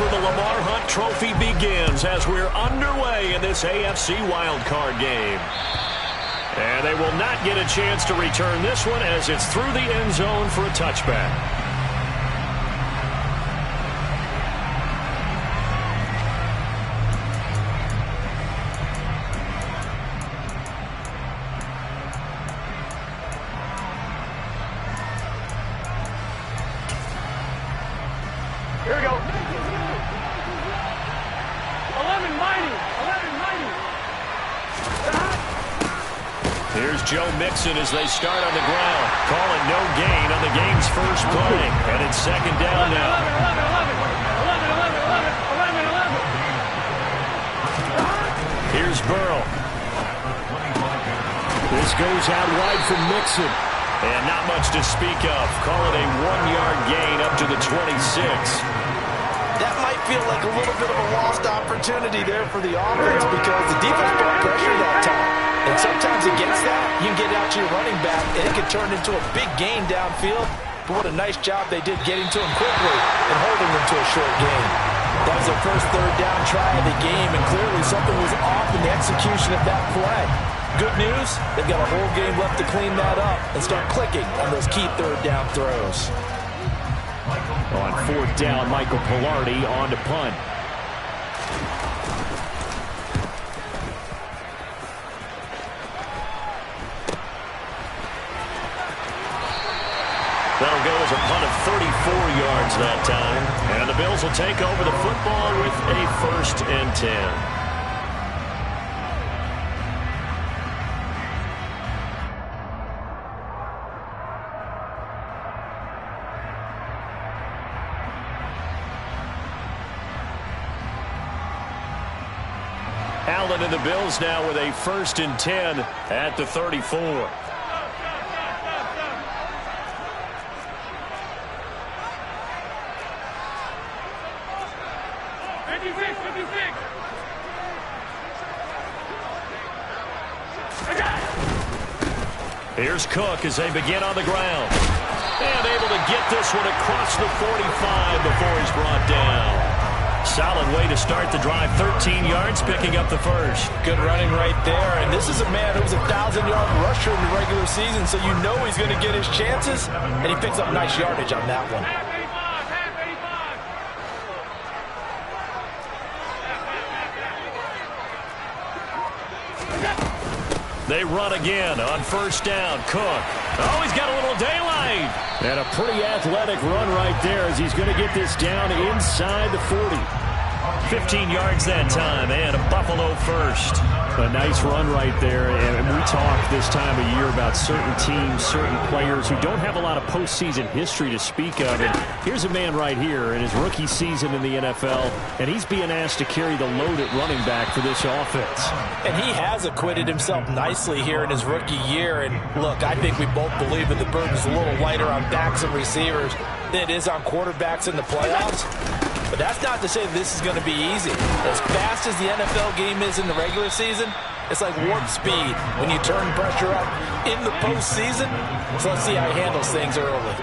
for the Lamar Hunt Trophy begins as we're underway in this AFC wildcard game. And they will not get a chance to return this one as it's through the end zone for a touchback. Here we go. 11 mighty. Here's Joe Mixon as they start on the ground. Calling no gain on the game's first play. And it's second down now. 11. Here's Burrow. This goes out wide from Mixon. And not much to speak of. Call it a 1-yard gain up to the 26. That might feel like a little bit of a lost opportunity there for the offense because the defense brought pressure that time. And sometimes against that, you can get out to your running back, and it can turn into a big gain downfield. But what a nice job they did getting to him quickly and holding him to a short gain. That was their first third down try of the game, and clearly something was off in the execution of that play. Good news, they've got a whole game left to clean that up and start clicking on those key third down throws. On fourth down, Michael Pilardi on to punt. That'll go as a punt of 34 yards that time. And the Bills will take over the football with a 1st and 10. Allen and the Bills now with a 1st and 10 at the 34. 56. Here's Cook as they begin on the ground. And able to get this one across the 45 before he's brought down. Solid way to start the drive. 13 yards, picking up the first. Good running right there. And this is a man who was a 1,000-yard rusher in the regular season, so you know he's going to get his chances. And he picks up nice yardage on that one. They run again on first down. Cook. Oh, he's got a little daylight. And a pretty athletic run right there as he's going to get this down inside the 40. 15 yards that time, and a Buffalo first. A nice run right there, and we talk this time of year about certain teams, certain players who don't have a lot of postseason history to speak of. And here's a man right here in his rookie season in the NFL, and he's being asked to carry the load at running back for this offense. And he has acquitted himself nicely here in his rookie year. And look, I think we both believe that the burden is a little lighter on backs and receivers than it is on quarterbacks in the playoffs. But that's not to say that this is going to be easy. As fast as the NFL game is in the regular season, it's like warp speed when you turn pressure up in the postseason. So let's see how he handles things early.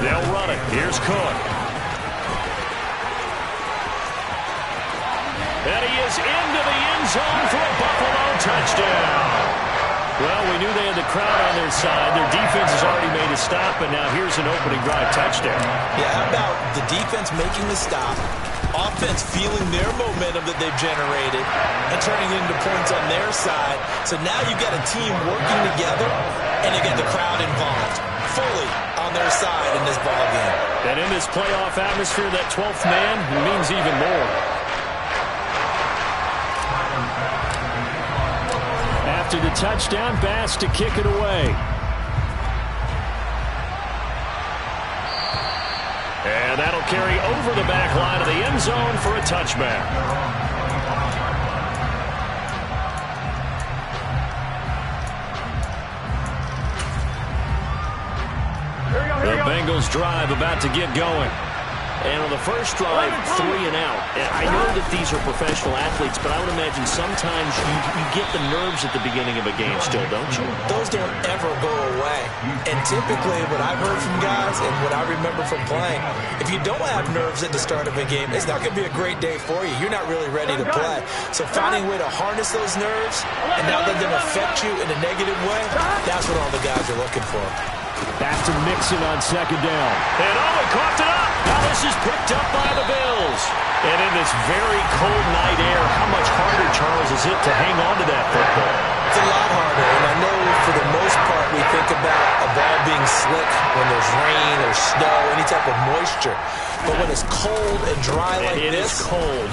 They'll run it. Here's Cook. And he is into the end zone for a Buffalo touchdown. Well, we knew they had the crowd on their side. Their defense has already made a stop, and now here's an opening drive touchdown. Yeah, how about the defense making the stop, offense feeling their momentum that they've generated, and turning it into points on their side. So now you've got a team working together, and you get the crowd involved, fully on their side in this ballgame. And in this playoff atmosphere, that 12th man means even more. After the touchdown, Bass to kick it away. And that'll carry over the back line of the end zone for a touchback. The Bengals drive about to get going. And on the first drive, 3 and out. And I know that these are professional athletes, but I would imagine sometimes you get the nerves at the beginning of a game still, don't you? Those don't ever go away. And typically what I've heard from guys and what I remember from playing, if you don't have nerves at the start of a game, it's not going to be a great day for you. You're not really ready to play. So finding a way to harness those nerves and not let them affect you in a negative way, that's what all the guys are looking for. Back to Mixon on second down. And he coughed it up. Now this is picked up by the Bills. And in this very cold night air, how much harder, Charles, is it to hang on to that football? It's a lot harder, and I know for the most part we think about a ball being slick when there's rain or snow, any type of moisture. But when it's cold and dry like this, it is cold,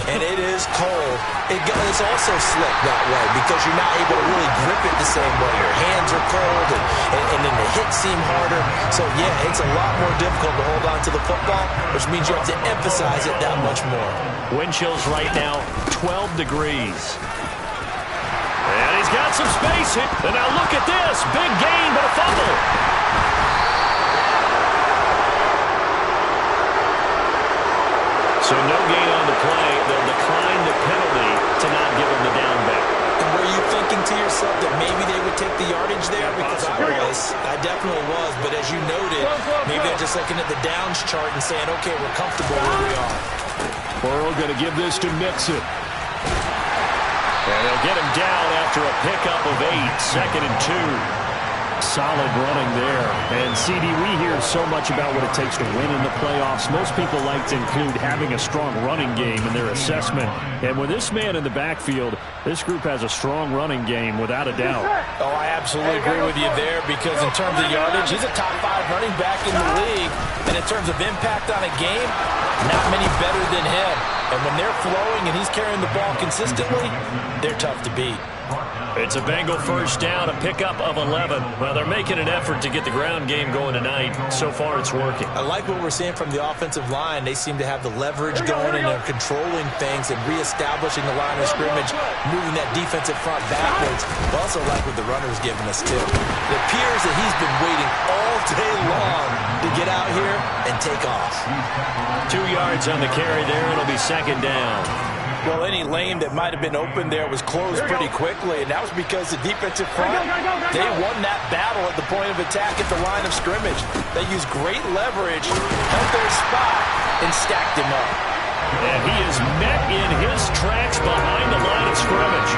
it's also slick that way because you're not able to really grip it the same way. Your hands are cold, and then the hits seem harder. So, yeah, it's a lot more difficult to hold on to the football, which means you have to emphasize it that much more. Wind chills right now, 12 degrees. And he's got some space. And now look at this. Big gain, but a fumble. So no gain on the play. They'll decline the penalty to not give him the down back. And were you thinking to yourself that maybe they would take the yardage there? Because I definitely was. But as you noted, maybe they're just looking at the downs chart and saying, okay, we're comfortable where we are. Burrow going to give this to Mixon. And they'll get him down after a pickup of 8, 2nd and 2. Solid running there. And, CD, we hear so much about what it takes to win in the playoffs. Most people like to include having a strong running game in their assessment. And with this man in the backfield, this group has a strong running game without a doubt. Oh, I absolutely agree with you there because in terms of yardage, he's a top 5 running back in the league. And in terms of impact on a game, not many better than him. And when they're flowing and he's carrying the ball consistently, they're tough to beat. It's a Bengal first down, a pickup of 11. Well, they're making an effort to get the ground game going tonight. So far, it's working. I like what we're seeing from the offensive line. They seem to have the leverage going, and they're controlling things and reestablishing the line of scrimmage, moving that defensive front backwards. I also like what the runner's giving us, too. It appears that he's been waiting all day long to get out here and take off. 2 yards on the carry there. It'll be second down. Well, any lane that might have been open there was closed pretty quickly, and that was because the defensive front, they won that battle at the point of attack at the line of scrimmage. They used great leverage, held their spot, and stacked him up. And he is met in his tracks behind the line of scrimmage.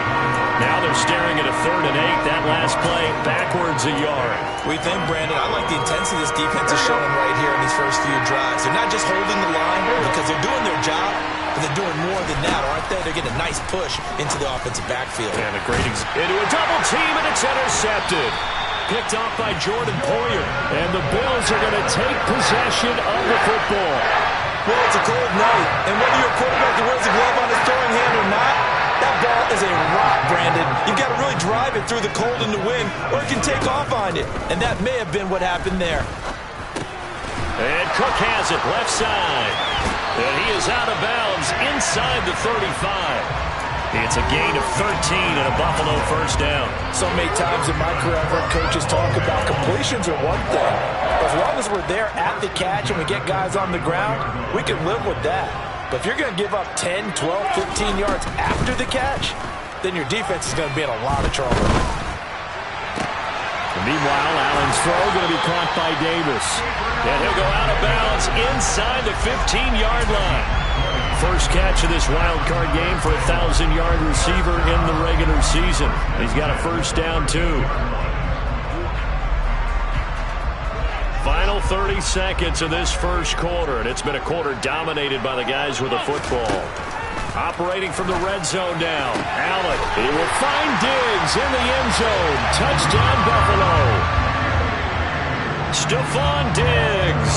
Now they're staring at a 3rd and 8. That last play, backwards a yard. We think, Brandon, I like the intensity this defense is showing right here in these first few drives. They're not just holding the line because they're doing their job, but they're doing more than that, aren't they? They're getting a nice push into the offensive backfield. And a great into a double team, and it's intercepted. Picked off by Jordan Poyer. And the Bills are going to take possession of the football. Well, it's a cold night, and whether you're a quarterback that wears a glove on his throwing hand or not, that ball is a rock, Brandon. You've got to really drive it through the cold and the wind, or it can take off on you. And that may have been what happened there. And Cook has it left side. And he is out of bounds inside the 35. It's a gain of 13 and a Buffalo first down. So many times in my career, I've heard coaches talk about completions are one thing. As long as we're there at the catch and we get guys on the ground, we can live with that. But if you're going to give up 10, 12, 15 yards after the catch, then your defense is going to be in a lot of trouble. Meanwhile, Allen's throw going to be caught by Davis. And he'll go out of bounds inside the 15-yard line. First catch of this wild card game for a 1,000-yard receiver in the regular season. He's got a first down, too. Final 30 seconds of this first quarter, and it's been a quarter dominated by the guys with the football. Operating from the red zone now. Allen, he will find Diggs in the end zone. Touchdown, Buffalo. Stephon Diggs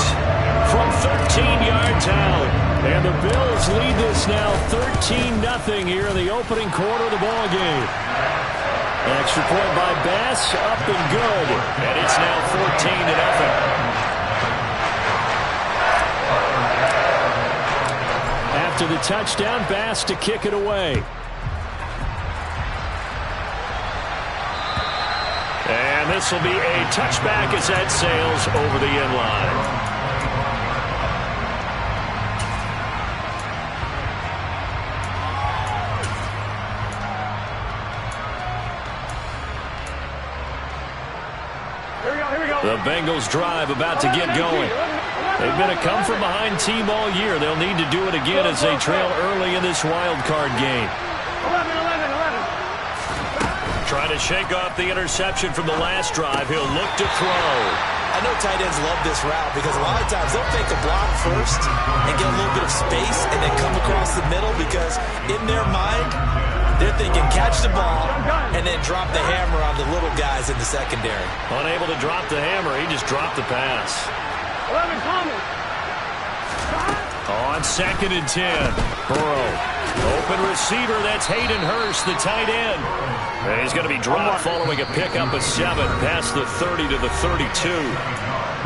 from 13 yards out. And the Bills lead this now 13-0 here in the opening quarter of the ball game. Extra point by Bass, up and good. And it's now 14-0. After the touchdown, Bass to kick it away. And this will be a touchback as that sails over the end line. Here we go. The Bengals drive about to get going. They've been a come-from-behind team all year. They'll need to do it again as they trail early in this wild card game. 11. Trying to shake off the interception from the last drive. He'll look to throw. I know tight ends love this route because a lot of times they'll fake a block first and get a little bit of space and then come across the middle because in their mind, they're thinking catch the ball and then drop the hammer on the little guys in the secondary. Unable to drop the hammer, he just dropped the pass. 11 Thomas. On 2nd and 10, Burrow. Open receiver, that's Hayden Hurst, the tight end. And he's going to be dropped following a pickup of 7 past the 30 to the 32.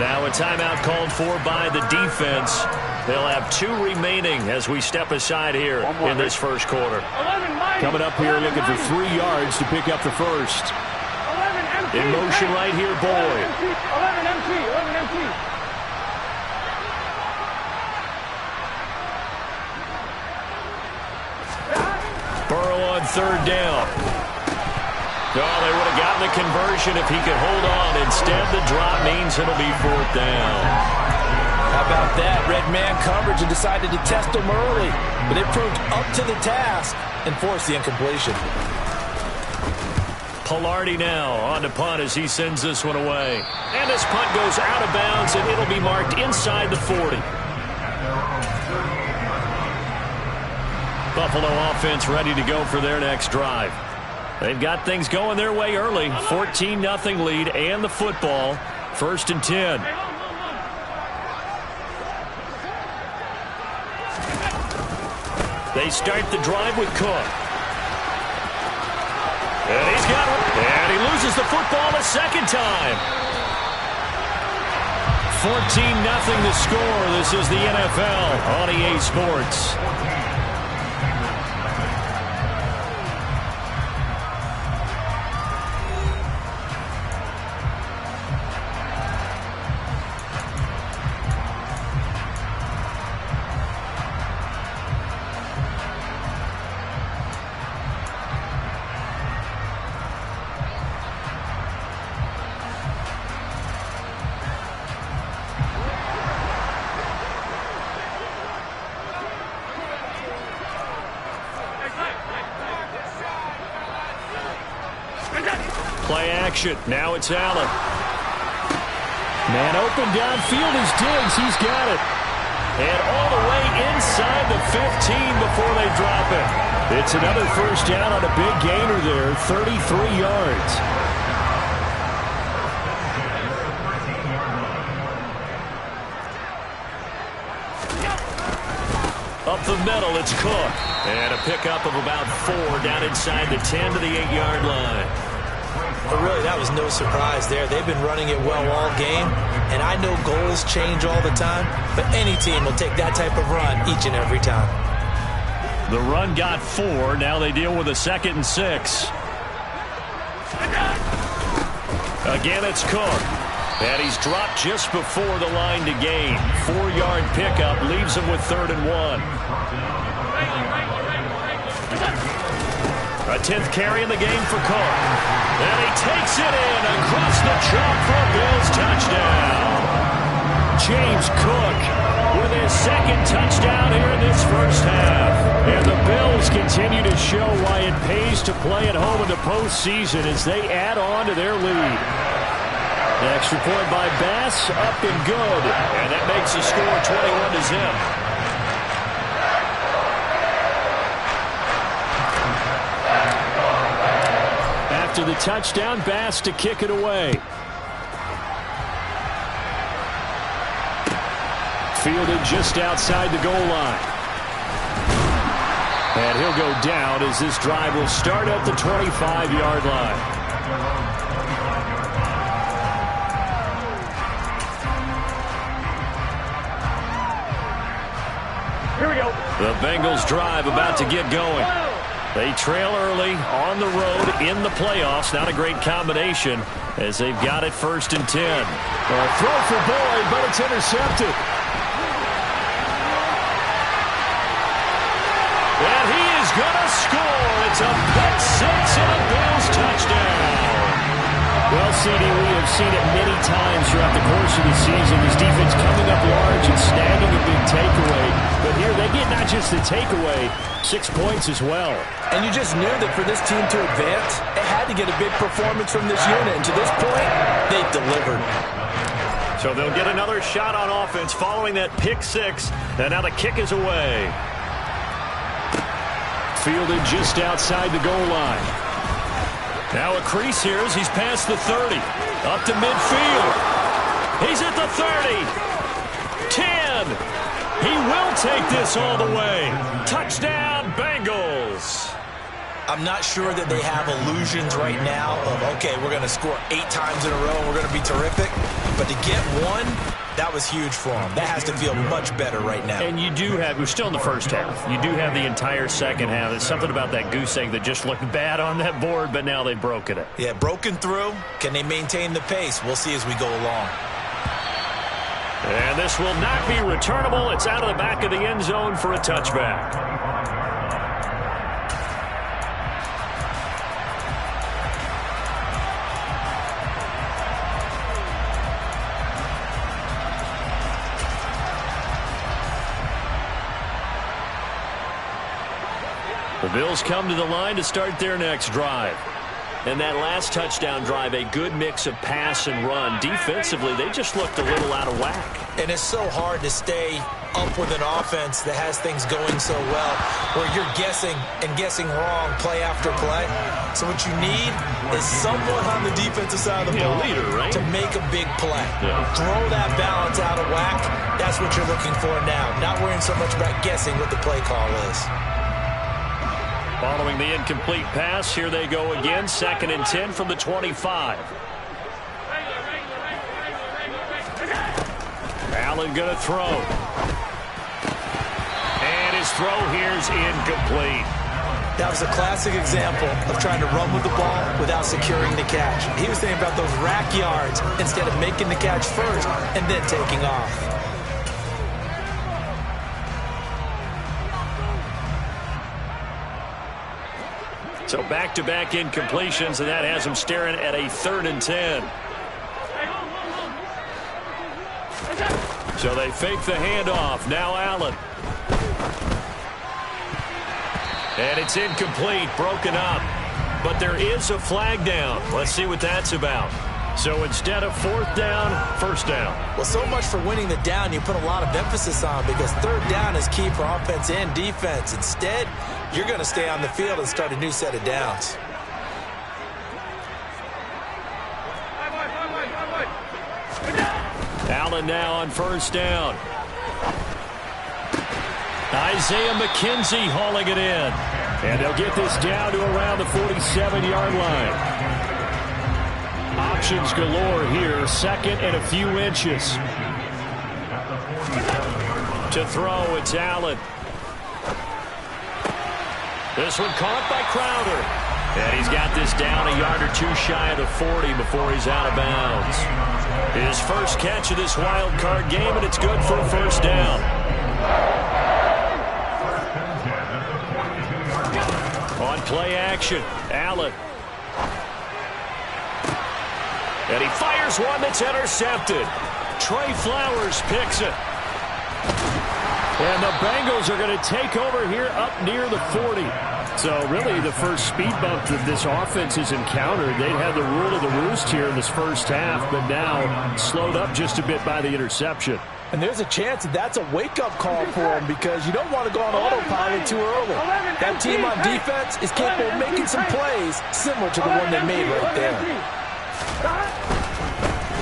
Now a timeout called for by the defense. They'll have 2 remaining as we step aside here in this first quarter. 11 Mighty. Coming up here looking for 3 yards to pick up the first. 11 MT. In motion right here, Boyd. 11 MT. Burrow on 3rd down. Oh, they would have gotten the conversion if he could hold on. Instead, the drop means it'll be 4th down. How about that? Red man coverage and decided to test them early, but it proved up to the task and forced the incompletion. Palardy now on to punt as he sends this one away. And this punt goes out of bounds, and it'll be marked inside the 40. Buffalo offense ready to go for their next drive. They've got things going their way early. 14-0 lead and the football. 1st and 10. They start the drive with Cook. And he's got it. And he loses the football a second time. 14-0 the score. This is the NFL on EA Sports. Play action. Now it's Allen. Man open downfield is Diggs. He's got it. And all the way inside the 15 before they drop it. It's another first down on a big gainer there. 33 yards. Up the middle, it's Cook. And a pickup of about 4 down inside the 10 to the 8-yard line. But really, that was no surprise there. They've been running it well all game, and I know goals change all the time, but any team will take that type of run each and every time. The run got 4. Now they deal with a 2nd and 6. Again, it's Cook. And he's dropped just before the line to gain. 4-yard pickup leaves him with 3rd and 1. A 10th carry in the game for Cook. And he takes it in across the chalk for a Bills touchdown. James Cook with his 2nd touchdown here in this first half. And the Bills continue to show why it pays to play at home in the postseason as they add on to their lead. The extra point by Bass, up and good. And that makes the score 21-0. After the touchdown, Bass to kick it away. Fielded just outside the goal line. And he'll go down as this drive will start at the 25-yard line. Here we go. The Bengals drive about to get going. They trail early on the road in the playoffs. Not a great combination as they've got it 1st and 10. A throw for Boyd, but it's intercepted. And he is going to score. It's a pick 6 and a Bills touchdown. Well, CD, we have seen it many times throughout the course of the season. This defense coming up large and snagging a big takeaway. But here they get not just the takeaway, 6 points as well. And you just knew that for this team to advance, it had to get a big performance from this unit. And to this point, they've delivered. So they'll get another shot on offense following that pick six. And now the kick is away. Fielded just outside the goal line. Now a crease here as he's past the 30. Up to midfield. He's at the 30. 10. He will take this all the way. Touchdown, Bengals. I'm not sure that they have illusions right now of, okay, we're going to score 8 times in a row and we're going to be terrific. But to get one, that was huge for them. That has to feel much better right now. And you do have, we're still in the first half. You do have the entire second half. There's something about that goose egg that just looked bad on that board, but now they've broken it. Yeah, broken through. Can they maintain the pace? We'll see as we go along. And this will not be returnable. It's out of the back of the end zone for a touchback. The Bills come to the line to start their next drive. And that last touchdown drive, a good mix of pass and run. Defensively, they just looked a little out of whack. And it's so hard to stay up with an offense that has things going so well, where you're guessing and guessing wrong play after play. So what you need is someone on the defensive side of the ball leader, right? to make a big play. Yeah. Throw that balance out of whack. That's what you're looking for now. Not worrying so much about guessing what the play call is. Following the incomplete pass, here they go again. 2nd and 10 from the 25. Allen going to throw. And his throw here's incomplete. That was a classic example of trying to run with the ball without securing the catch. He was thinking about those rack yards instead of making the catch first and then taking off. So back-to-back incompletions, and that has him staring at a 3rd and 10. So they fake the handoff. Now Allen. And it's incomplete, broken up. But there is a flag down. Let's see what that's about. So instead of 4th down, 1st down. Well, so much for winning the down you put a lot of emphasis on, because 3rd down is key for offense and defense. Instead, you're going to stay on the field and start a new set of downs. Allen now on 1st down. Isaiah McKenzie hauling it in. And they'll get this down to around the 47-yard line. Options galore here. 2nd and a few inches. To throw, it's Allen. This one caught by Crowder. And he's got this down a yard or 2 shy of the 40 before he's out of bounds. His first catch of this wild card game, and it's good for a 1st down. On play action, Allen. And he fires one that's intercepted. Trey Flowers picks it. And the Bengals are going to take over here up near the 40. So really the first speed bump that this offense has encountered. They'd had the rule of the roost here in this first half, but now slowed up just a bit by the interception. And there's a chance that that's a wake-up call for them, because you don't want to go on autopilot too early. That team on defense is capable of making some plays similar to the one they made right there.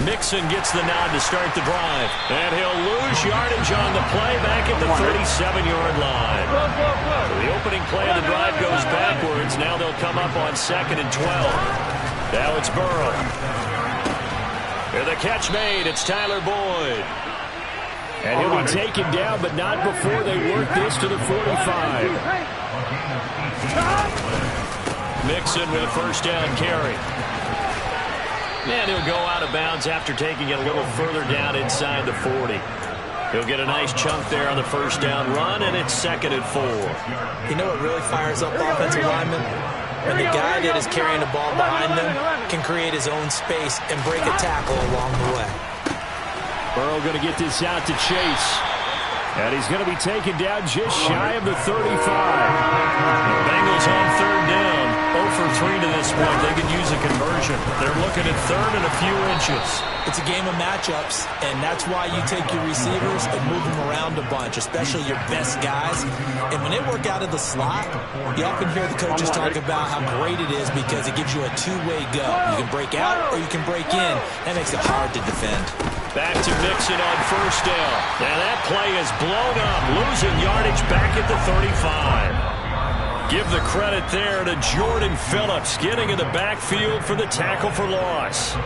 Mixon gets the nod to start the drive. And he'll lose yardage on the play back at the 37-yard line. So the opening play of the drive goes backwards. Now they'll come up on 2nd and 12. Now it's Burrow. And the catch made. It's Tyler Boyd. And he'll be taken down, but not before they work this to the 45. Mixon with a 1st down carry. And he'll go out of bounds after taking it a little further down inside the 40. He'll get a nice chunk there on the 1st down run, and it's 2nd and 4. You know what really fires up offensive linemen? And the guy that is carrying the ball behind them can create his own space and break a tackle along the way. Burrow going to get this out to Chase. And he's going to be taken down just shy of the 35. The Bengals on third down. 0 for 3 to this point. They could use a conversion. They're looking at third and a few inches. It's a game of matchups, and that's why you take your receivers and move them around a bunch, especially your best guys. And when they work out of the slot, you often hear the coaches talk about how great it is because it gives you a two-way go. You can break out or you can break in. That makes it hard to defend. Back to Mixon on first down. And that play is blown up, losing yardage back at the 35. Give the credit there to Jordan Phillips, getting in the backfield for the tackle for loss.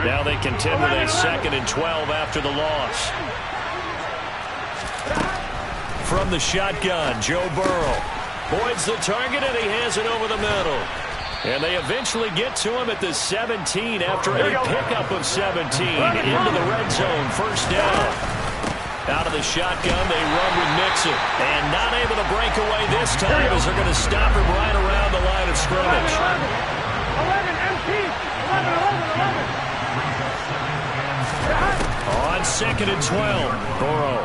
Now they contend with a 2nd and 12 after the loss. From the shotgun, Joe Burrow voids the target, and he has it over the middle. And they eventually get to him at the 17 after a pickup of 17 into the red zone. First down. Out of the shotgun, they run with Mixon. And not able to break away this time as they're going to stop him right around the line of scrimmage. 11 empty. 11. On 2nd and 12, Burrow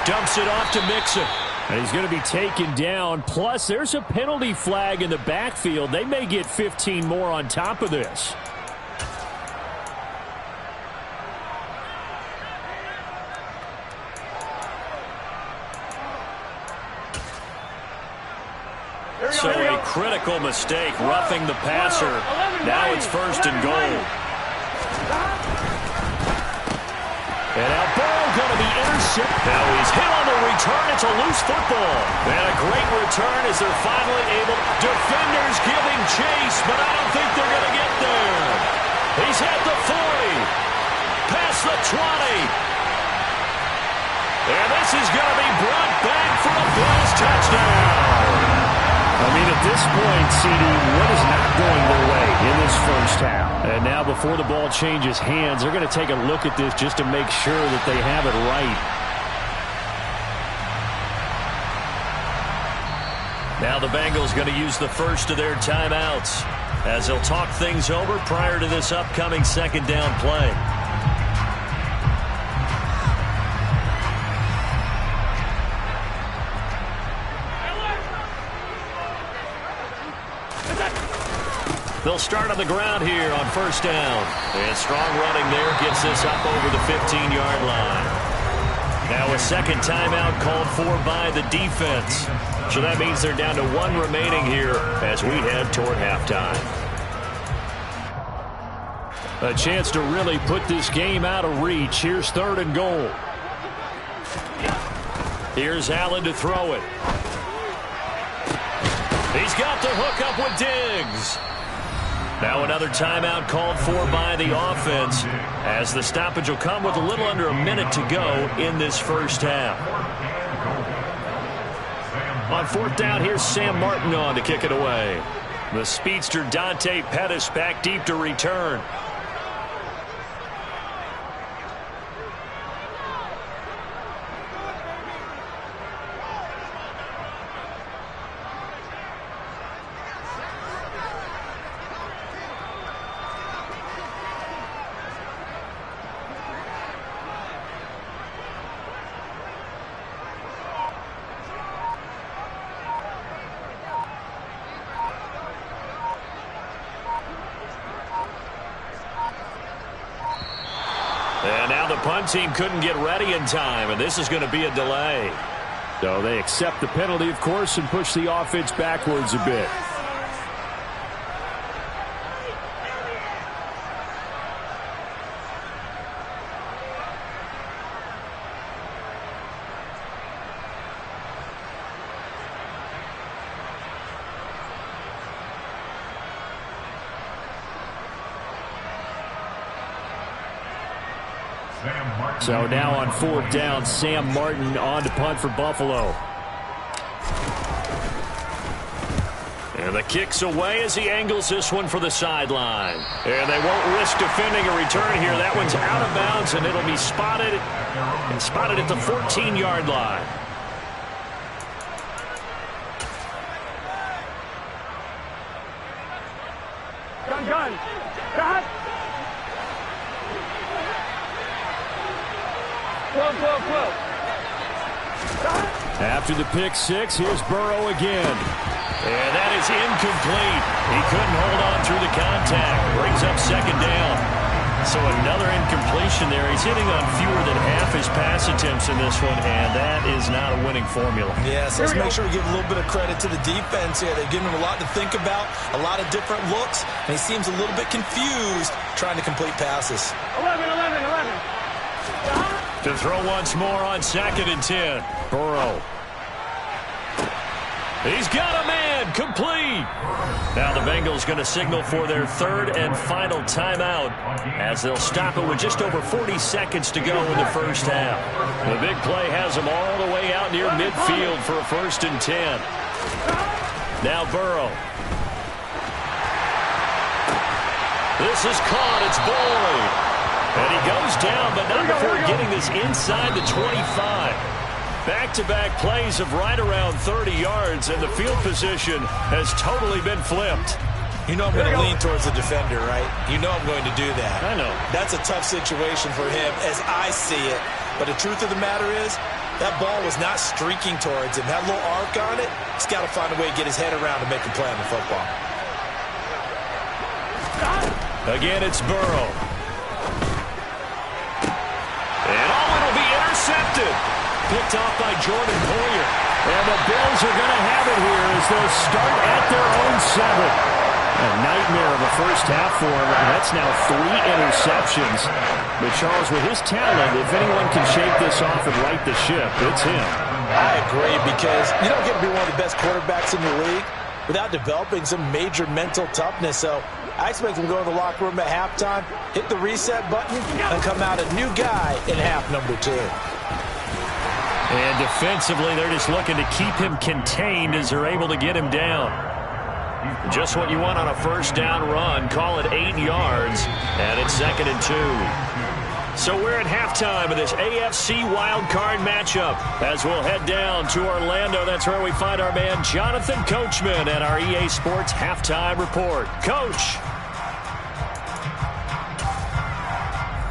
dumps it off to Mixon. And he's going to be taken down. Plus, there's a penalty flag in the backfield. They may get 15 more on top of this. So a critical mistake, roughing the passer. Now it's 1st and goal. And now Burrow going to be intercepted. Now he's hit on the return. It's a loose football. And a great return as they're finally able. Defenders giving chase, but I don't think they're going to get there. He's at the 40. Past the 20. And this is going to be brought back for a Bills touchdown. I mean, at this point, CD, what is not going their way in this first half? And now before the ball changes hands, they're going to take a look at this just to make sure that they have it right. Now the Bengals going to use the first of their timeouts as they'll talk things over prior to this upcoming 2nd down play. They'll start on the ground here on first down. And strong running there gets this up over the 15-yard line. Now a 2nd timeout called for by the defense. So that means they're down to 1 remaining here as we head toward halftime. A chance to really put this game out of reach. Here's 3rd and goal. Here's Allen to throw it. He's got the hook up with Diggs. Now another timeout called for by the offense as the stoppage will come with a little under a minute to go in this first half. On 4th down, here's Sam Martin on to kick it away. The speedster Dante Pettis back deep to return. And now the punt team couldn't get ready in time, and this is going to be a delay. So they accept the penalty, of course, and push the offense backwards a bit. So now on 4th down, Sam Martin on to punt for Buffalo. And the kick's away as he angles this one for the sideline. And they won't risk defending a return here. That one's out of bounds, and it'll be spotted at the 14-yard line. gun. Cut. Close. After the pick six, here's Burrow again. And that is incomplete. He couldn't hold on through the contact. Brings up second down. So another incompletion there. He's hitting on fewer than half his pass attempts in this one, and that is not a winning formula. Yes, let's make sure we give a little bit of credit to the defense here. They're giving him a lot to think about, a lot of different looks, and he seems a little bit confused trying to complete passes. 11. To throw once more on 2nd and 10. Burrow. He's got a man. Complete. Now the Bengals going to signal for their third and final timeout as they'll stop it with just over 40 seconds to go in the first half. The big play has them all the way out near midfield for a 1st and 10. Now Burrow. This is caught. It's Boyd. And he goes down, but not before getting this inside the 25. Back-to-back plays of right around 30 yards, and the field position has totally been flipped. You know I'm going to lean towards the defender, right? You know I'm going to do that. I know. That's a tough situation for him as I see it. But the truth of the matter is, that ball was not streaking towards him. That little arc on it, he's got to find a way to get his head around to make a play on the football. Again, it's Burrow. And it'll be intercepted. Picked off by Jordan Poyer. And the Bills are going to have it here as they'll start at their own 7. A nightmare of a first half for him. That's now 3 interceptions. But Charles, with his talent, if anyone can shake this off and right the ship, it's him. I agree, because you don't get to be one of the best quarterbacks in the league without developing some major mental toughness. So I expect him to go to the locker room at halftime, hit the reset button, and come out a new guy in half number 2. And defensively, they're just looking to keep him contained as they're able to get him down. Just what you want on a first down run. Call it 8 yards, and it's 2nd and 2. So we're at halftime of this AFC wildcard matchup as we'll head down to Orlando. That's where we find our man Jonathan Coachman at our EA Sports Halftime Report. Coach.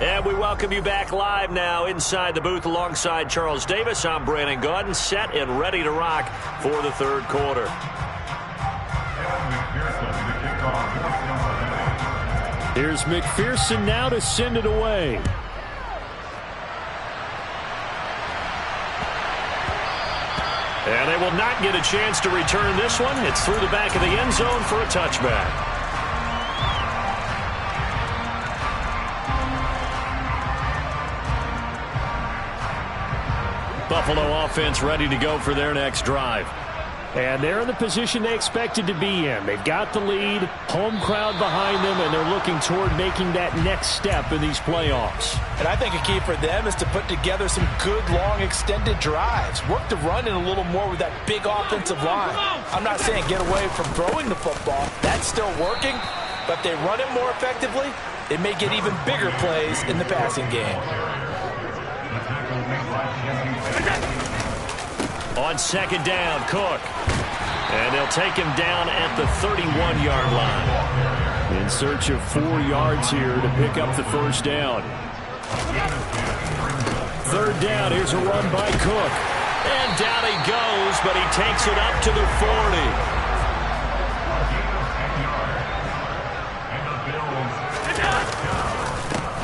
And we welcome you back live now inside the booth alongside Charles Davis. I'm Brandon Gaudin, set and ready to rock for the third quarter. Here's McPherson now to send it away. And they will not get a chance to return this one. It's through the back of the end zone for a touchback. Buffalo offense ready to go for their next drive. And they're in the position they expected to be in. They've got the lead, home crowd behind them, and they're looking toward making that next step in these playoffs. And I think a key for them is to put together some good, long, extended drives. Work the run in a little more with that big offensive line. I'm not saying get away from throwing the football. That's still working. But if they run it more effectively, they may get even bigger plays in the passing game. On 2nd down, Cook. And they'll take him down at the 31-yard line. In search of 4 yards here to pick up the first down. 3rd down, here's a run by Cook. And down he goes, but he takes it up to the 40.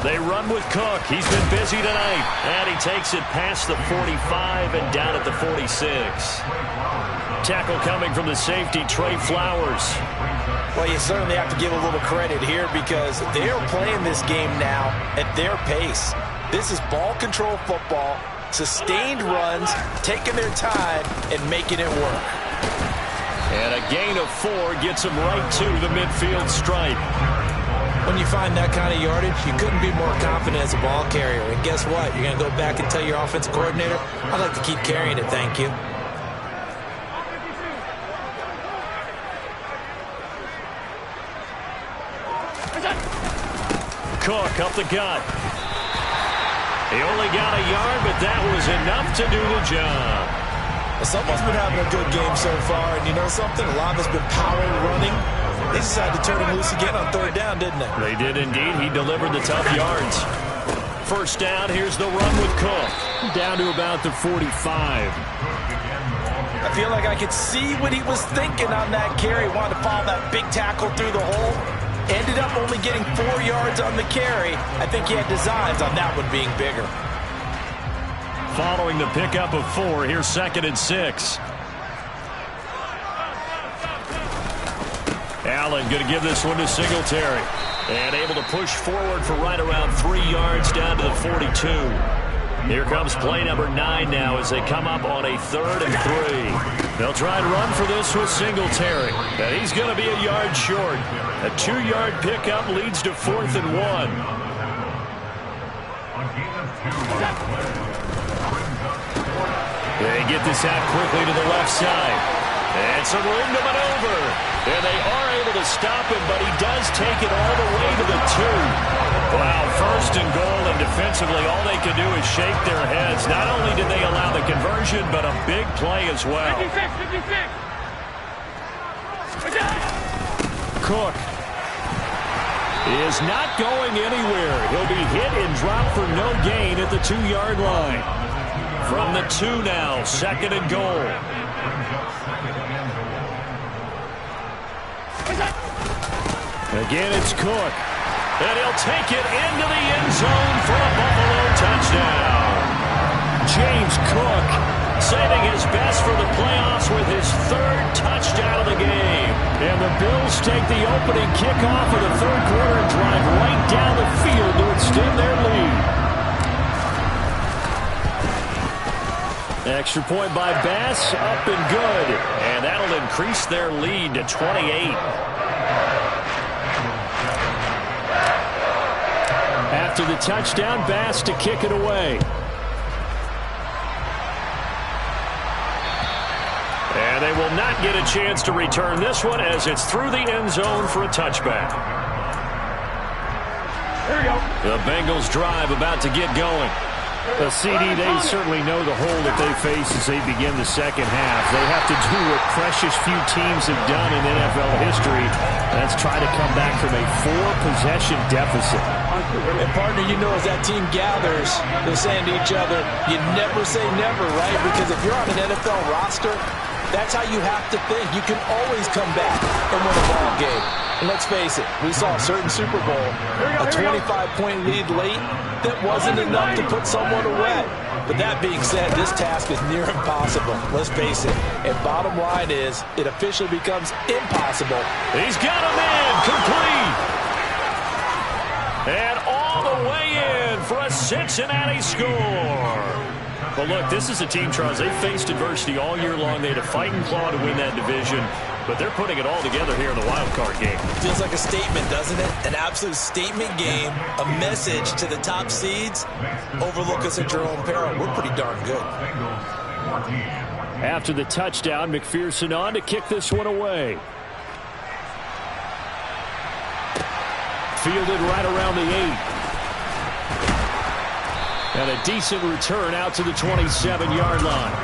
They run with Cook. He's been busy tonight. And he takes it past the 45 and down at the 46. Tackle coming from the safety, Trey Flowers. Well, you certainly have to give a little credit here because they're playing this game now at their pace. This is ball control football, sustained runs, taking their time, and making it work. And a gain of 4 gets them right to the midfield stripe. When you find that kind of yardage, you couldn't be more confident as a ball carrier. And guess what? You're going to go back and tell your offensive coordinator, I'd like to keep carrying it, thank you. Cook up the gut. He only got a yard, but that was enough to do the job. Well, someone's been having a good game so far, and you know something? A lot of it's been power running. They decided to turn him loose again on third down, didn't they? They did indeed. He delivered the tough yards. First down, here's the run with Cook. Down to about the 45. I feel like I could see what he was thinking on that carry. Wanted to follow that big tackle through the hole. Ended up only getting 4 yards on the carry. I think he had designs on that one being bigger. Following the pickup of 4, here's 2nd and 6. Allen going to give this one to Singletary. And able to push forward for right around 3 yards down to the 42. Here comes play number 9 now as they come up on a 3rd and 3. They'll try and run for this with Singletary. And he's going to be a yard short. A 2-yard pickup leads to 4th and 1. They get this out quickly to the left side. And some room to maneuver. And they are able to stop him, but he does take it all the way to the 2. Wow, 1st and goal, and defensively all they can do is shake their heads. Not only did they allow the conversion, but a big play as well. 56. Cook is not going anywhere. He'll be hit and dropped for no gain at the 2-yard line. From the 2 now, 2nd and goal. Again, it's Cook. And he'll take it into the end zone for a Buffalo touchdown. James Cook saving his best for the playoffs with his 3rd touchdown of the game. And the Bills take the opening kickoff of the 3rd quarter and drive right down the field to extend their lead. Extra point by Bass, up and good. And that'll increase their lead to 28. After the touchdown, Bass to kick it away. And they will not get a chance to return this one as it's through the end zone for a touchback. Here we go. The Bengals drive about to get going. CD, they certainly know the hole that they face as they begin the second half. They have to do what precious few teams have done in NFL history. That's try to come back from a 4-possession deficit. And partner, you know, as that team gathers, they're saying to each other, you never say never, right? Because if you're on an NFL roster, that's how you have to think. You can always come back and win a ball game. And let's face it, we saw a certain Super Bowl, a 25-point lead late, that wasn't enough to put someone away. But that being said, this task is near impossible. Let's face it. And bottom line is, it officially becomes impossible. He's got him in, complete. And all the way in for a Cincinnati score. But look, this is a team, Charles, they faced adversity all year long. They had to fight and claw to win that division. But they're putting it all together here in the wild card game. Feels like a statement, doesn't it? An absolute statement game, a message to the top seeds. Overlook us at your own peril. We're pretty darn good. After the touchdown, McPherson on to kick this one away. Fielded right around the 8. And a decent return out to the 27-yard line.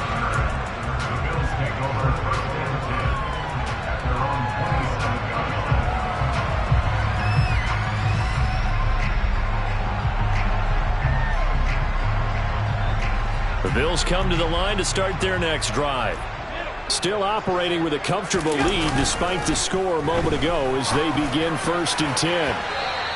The Bills come to the line to start their next drive. Still operating with a comfortable lead despite the score a moment ago as they begin 1st and 10.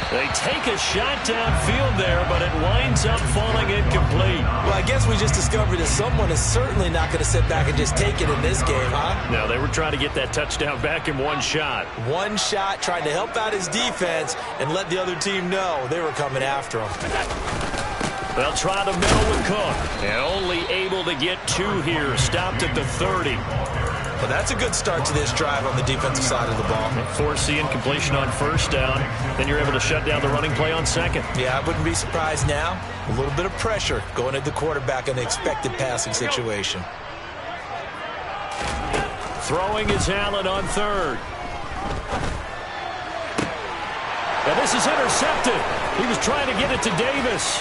They take a shot downfield there, but it winds up falling incomplete. Well, I guess we just discovered that someone is certainly not going to sit back and just take it in this game, huh? No, they were trying to get that touchdown back in one shot. One shot, trying to help out his defense and let the other team know they were coming after him. They'll try the middle with Cook. And only able to get 2 here. Stopped at the 30. Well, that's a good start to this drive on the defensive side of the ball. Force the incompletion on 1st down. Then you're able to shut down the running play on 2nd. Yeah, I wouldn't be surprised now. A little bit of pressure going at the quarterback in the expected passing situation. Throwing is Allen on 3rd. And this is intercepted. He was trying to get it to Davis.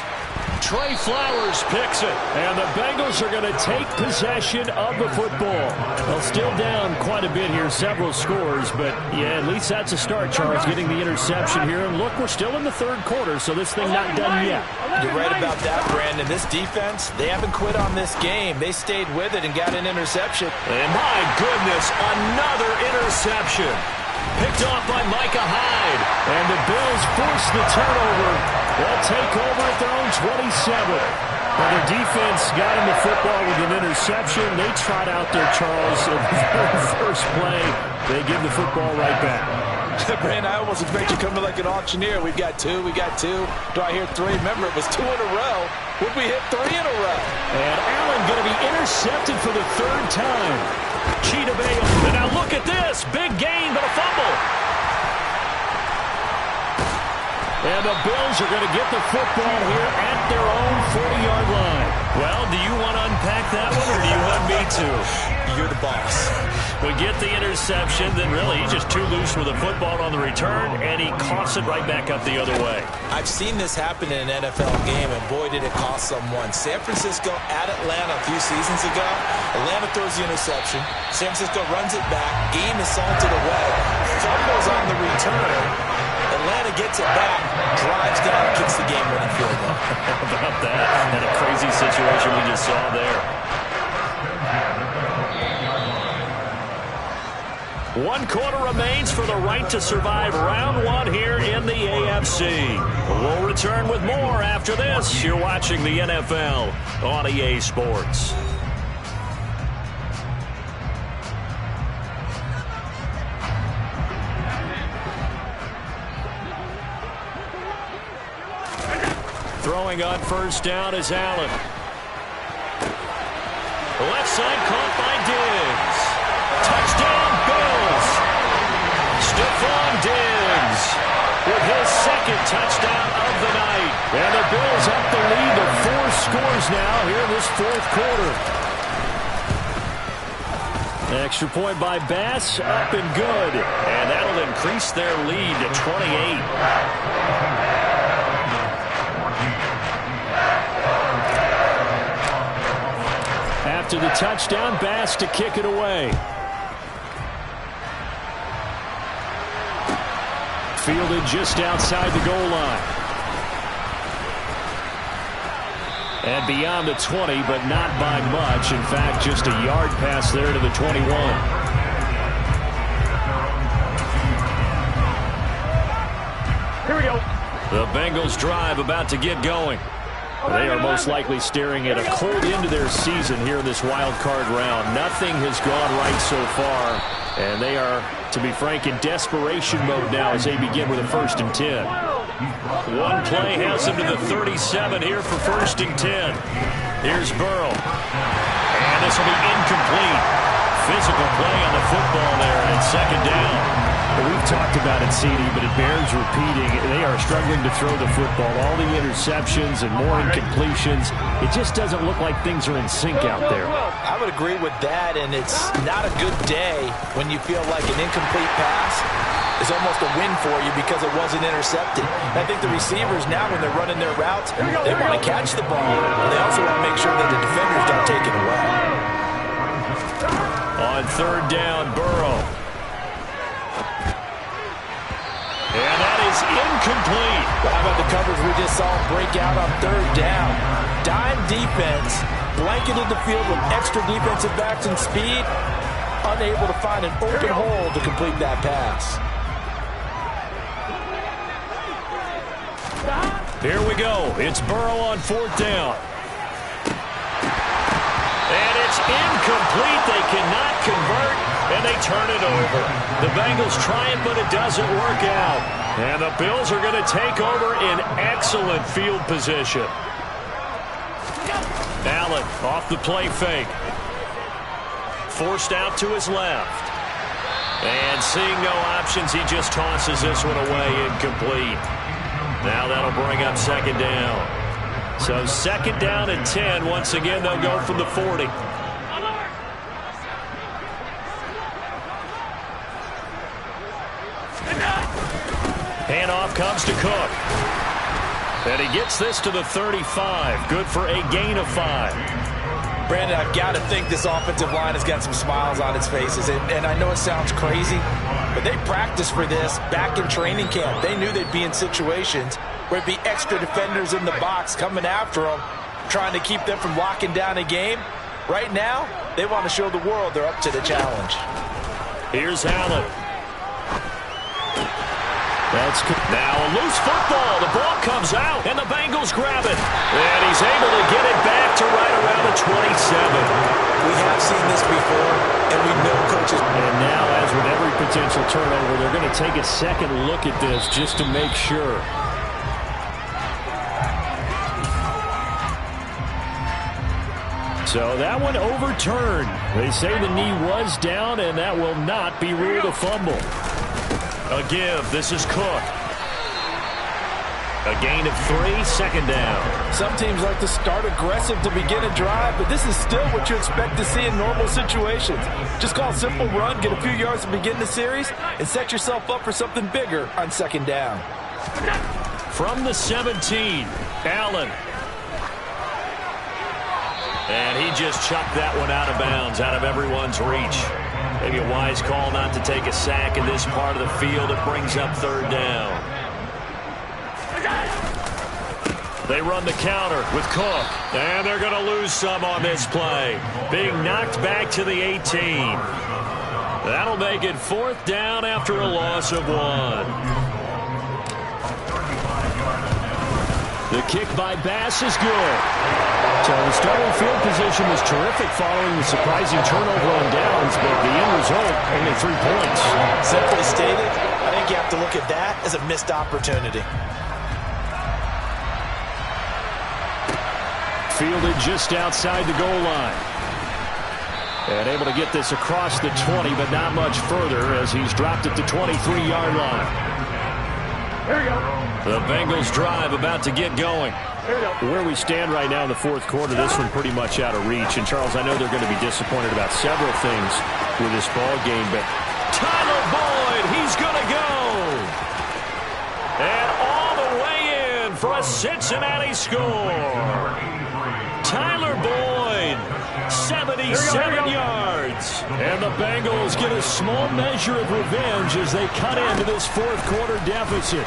Trey Flowers picks it. And the Bengals are going to take possession of the football. They'll still down quite a bit here, several scores. But, yeah, at least that's a start, Charles, getting the interception here. And, look, we're still in the third quarter, so this thing not done yet. You're right about that, Brandon. This defense, they haven't quit on this game. They stayed with it and got an interception. And, my goodness, another interception. Picked off by Micah Hyde. And the Bills force the turnover. They'll take over at their own 27. Well, their defense got him the football with an interception. They trot out there, Charles, in the very first play. They give the football right back. Brandon, I almost expect you to come to like an auctioneer. We've got two. Do I hear three? Remember, it was 2 in a row. Would we hit 3 in a row? And Allen going to be intercepted for the third time. Cheetah Bay. And now look at this. Big gain, but a fumble. And the Bills are going to get the football here at their own 40-yard line. Well, do you want to unpack that one, or do you want me to? You're the boss. We get the interception, then really he's just too loose with the football on the return, and he coughs it right back up the other way. I've seen this happen in an NFL game, and boy, did it cost someone. San Francisco at Atlanta a few seasons ago. Atlanta throws the interception. San Francisco runs it back. Game is salted away. Fumbles on the return. Atlanta gets it back, drives down, kicks the game-winning field goal. How about that? And a crazy situation we just saw there. 1 quarter remains for the right to survive round 1 here in the AFC. We'll return with more after this. You're watching the NFL on EA Sports. Throwing on first down is Allen. Left side caught by Diggs. Touchdown, Bills. Stephon Diggs with his second touchdown of the night. And the Bills up the lead to 4 scores now here in this fourth quarter. Extra point by Bass, up and good. And that'll increase their lead to 28. After the touchdown, Bass to kick it away. Fielded just outside the goal line. And beyond the 20, but not by much. In fact, just a yard pass there to the 21. Here we go. The Bengals drive about to get going. They are most likely staring at a cold end to their season here in this wild card round. Nothing has gone right so far, and they are, to be frank, in desperation mode now as they begin with a 1st and 10. One play has them to the 37 here for 1st and 10. Here's Burrow. And this will be incomplete. Physical play on the football there, and 2nd down. We've talked about it, CD, but it bears repeating. They are struggling to throw the football. All the interceptions and more incompletions. It just doesn't look like things are in sync out there. I would agree with that, and it's not a good day when you feel like an incomplete pass is almost a win for you because it wasn't intercepted. I think the receivers now, when they're running their routes, they want to catch the ball. They also want to make sure that the defenders don't take it away. On 3rd down, Burrow. And that is incomplete. How about the coverage we just saw break out on 3rd down? Dime defense, blanketed the field with extra defensive backs and speed, unable to find an open hole to complete that pass. Here we go. It's Burrow on 4th down. And it's incomplete. They cannot convert, and they turn it over. The Bengals try it, but it doesn't work out. And the Bills are going to take over in excellent field position. Allen off the play fake. Forced out to his left. And seeing no options, he just tosses this one away, incomplete. Now that'll bring up 2nd down. So 2nd down and 10. Once again, they'll go from the 40. Handoff comes to Cook. And he gets this to the 35. Good for a gain of 5. Brandon, I've got to think this offensive line has got some smiles on its faces. And I know it sounds crazy, but they practiced for this back in training camp. They knew they'd be in situations where there'd be extra defenders in the box coming after them, trying to keep them from locking down a game. Right now, they want to show the world they're up to the challenge. Here's Allen. Now a loose football. The ball comes out, and the Bengals grab it. And he's able to get it back to right around the 27. We have seen this before, and we know coaches. And now, as with every potential turnover, they're going to take a second look at this just to make sure. So that one overturned. They say the knee was down, and that will not be ruled a fumble. A give. This is Cook. A gain of 3, second down. Some teams like to start aggressive to begin a drive, but this is still what you expect to see in normal situations. Just call a simple run, get a few yards to begin the series, and set yourself up for something bigger on second down. From the 17, Allen. And he just chucked that one out of bounds, out of everyone's reach. Maybe a wise call not to take a sack in this part of the field. It brings up third down. They run the counter with Cook. And they're going to lose some on this play. Being knocked back to the 18. That'll make it fourth down after a loss of 1. The kick by Bass is good. So the starting field position was terrific following the surprising turnover on downs, but the end result, only 3 points. Simply stated, I think you have to look at that as a missed opportunity. Fielded just outside the goal line. And able to get this across the 20, but not much further as he's dropped at the 23-yard line. There you go. The Bengals drive about to get going. Where we stand right now in the fourth quarter, this one pretty much out of reach. And, Charles, I know they're going to be disappointed about several things with this ball game, but Tyler Boyd, he's going to go. And all the way in for a Cincinnati score. Tyler Boyd, 77 yards. And the Bengals get a small measure of revenge as they cut into this fourth quarter deficit.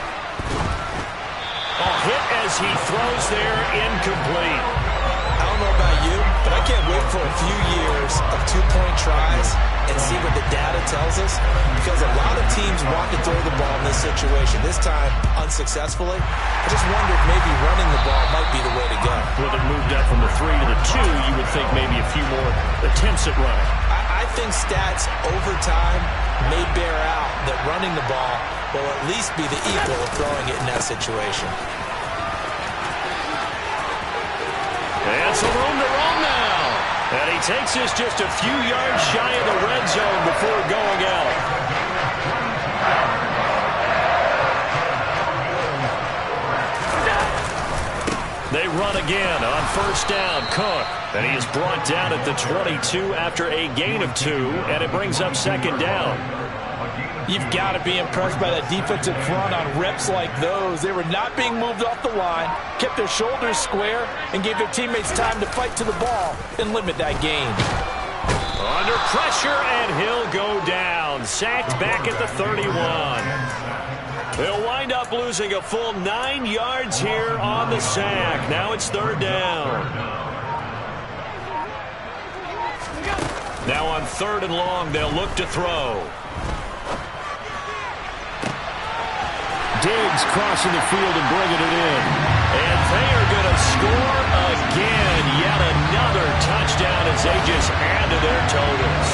A hit as he throws there, incomplete. I don't know about you, but I can't wait for a few years of two-point tries and see what the data tells us, because a lot of teams want to throw the ball in this situation. This time, unsuccessfully. I just wonder if maybe running the ball might be the way to go. With it moved up from the 3 to the 2, you would think maybe a few more attempts at running. I think stats over time may bear out that running the ball will at least be the equal of throwing it in that situation. And some room to roam now. And he takes this just a few yards shy of the red zone before going out. They run again on first down. Cook. And he is brought down at the 22 after a gain of 2. And it brings up second down. You've got to be impressed by that defensive front on reps like those. They were not being moved off the line, kept their shoulders square, and gave their teammates time to fight to the ball and limit that gain. Under pressure, and he'll go down. Sacked back at the 31. They'll wind up losing a full 9 yards here on the sack. Now it's third down. Now on third and long, they'll look to throw. Diggs crossing the field and bringing it in. And they are going to score again. Yet another touchdown as they just add to their totals.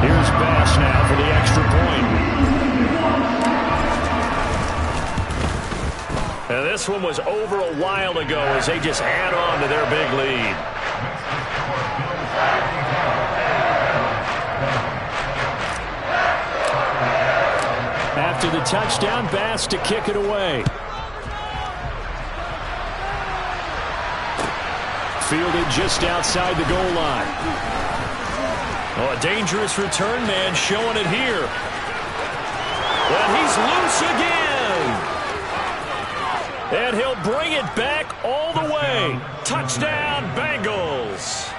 Here's Bass now for the extra point. And this one was over a while ago as they just add on to their big lead. After the touchdown, Bass to kick it away. Fielded just outside the goal line. Oh, a dangerous return man showing it here. And he's loose again. And he'll bring it back all the way. Touchdown, Bengals.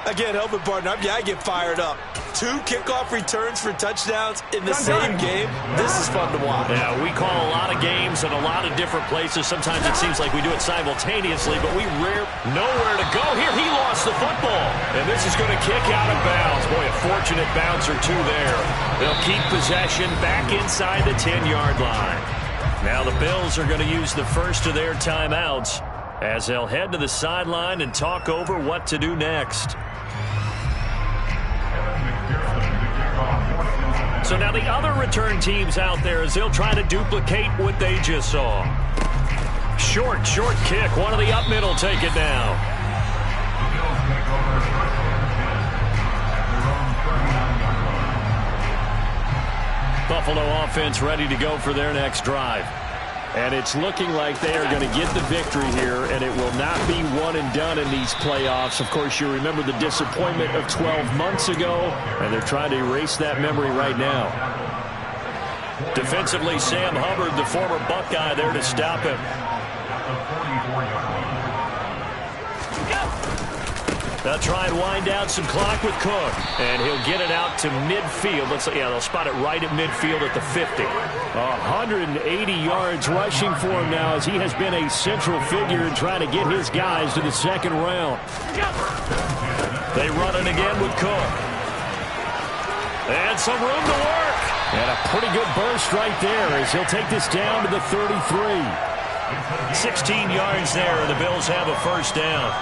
Again, helping partner, I get fired up. 2 kickoff returns for touchdowns in the same game. This is fun to watch. Yeah, we call a lot of games in a lot of different places. Sometimes it seems like we do it simultaneously, but we nowhere to go. Here, he lost the football. And this is going to kick out of bounds. Boy, a fortunate bounce or two there. They'll keep possession back inside the 10-yard line. Now the Bills are going to use the first of their timeouts as they'll head to the sideline and talk over what to do next. So now the other return teams out there as they'll try to duplicate what they just saw. Short kick. One of the up middle take it now. Buffalo offense ready to go for their next drive. And it's looking like they are going to get the victory here, and it will not be one and done in these playoffs. Of course, you remember the disappointment of 12 months ago, and they're trying to erase that memory right now. Defensively, Sam Hubbard, the former Buckeye, there to stop him. They'll try and wind down some clock with Cook, and he'll get it out to midfield. They'll spot it right at midfield at the 50. 180 yards rushing for him now as he has been a central figure in trying to get his guys to the second round. They run it again with Cook. And some room to work. And a pretty good burst right there as he'll take this down to the 33. 16 yards there, and the Bills have a first down.